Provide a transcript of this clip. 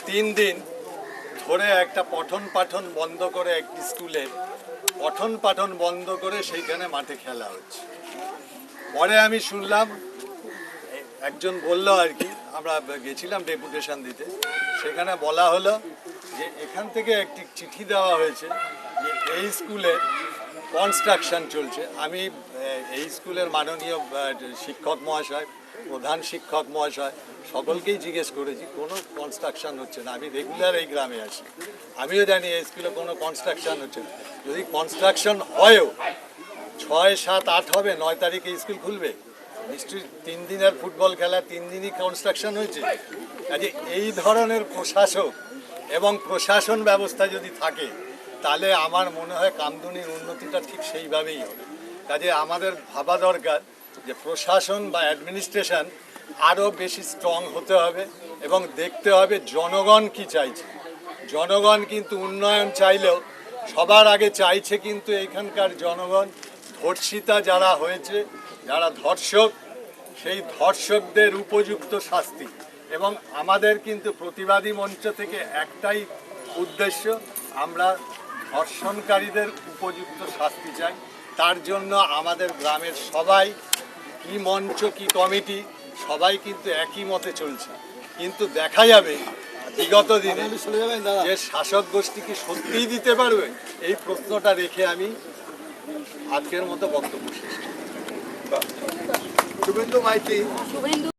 3 দিন ধরে একটা পঠন পাঠন বন্ধ করে একটি স্কুলে পঠন পাঠন বন্ধ করে সেইখানে মাঠে খেলা হচ্ছে। পরে আমি শুনলাম, একজন বলল আর কি, আমরা গেছিলাম ডেপুটেশন দিতে, সেখানে বলা হলো যে এখান থেকে একটি চিঠি দেওয়া হয়েছে যে এই স্কুলে কনস্ট্রাকশন চলছে। আমি এই স্কুলের মাননীয় শিক্ষক মহাশয়, প্রধান শিক্ষক মহাশয় সকলকেই জিজ্ঞেস করেছি, কোনো কনস্ট্রাকশন হচ্ছে না। আমি রেগুলার এই গ্রামে আসি, আমিও জানি এই স্কুলে কোনো কনস্ট্রাকশন হচ্ছে না। যদি কনস্ট্রাকশন হয়ও 6, 7, 8 হবে, 9 তারিখে স্কুল খুলবে। নিশ্চয়ই 3 দিনের ফুটবল খেলা 3 দিনই কনস্ট্রাকশন হয়েছে। কাজে এই ধরনের প্রশাসক এবং প্রশাসন ব্যবস্থা যদি থাকে তাহলে আমার মনে হয় কামদুনির উন্নতিটা ঠিক সেইভাবেই হবে। কাজে আমাদের ভাবা দরকার যে প্রশাসন বা অ্যাডমিনিস্ট্রেশন আরও বেশি স্ট্রং হতে হবে এবং দেখতে হবে জনগণ কি চাইছে। জনগণ কিন্তু উন্নয়ন চাইলেও সবার আগে চাইছে কিন্তু এখানকার জনগণ ধর্ষিতা যারা হয়েছে, যারা ধর্ষক, সেই ধর্ষকদের উপযুক্ত শাস্তি। এবং আমাদের কিন্তু প্রতিবাদী মঞ্চ থেকে একটাই উদ্দেশ্য, আমরা ধর্ষণকারীদের উপযুক্ত শাস্তি চাই। তার জন্য আমাদের গ্রামের সবাই, কি মঞ্চ কি কমিটি, সবাই কিন্তু একই মতে চলছে। কিন্তু দেখা যাবে বিগত দিনে যে শাসক গোষ্ঠী কি সত্যিই দিতে পারবে, এই প্রশ্নটা রেখে আমি আজকের মতো বক্তব্য শেষ করছি। শুভেন্দু মাইতি।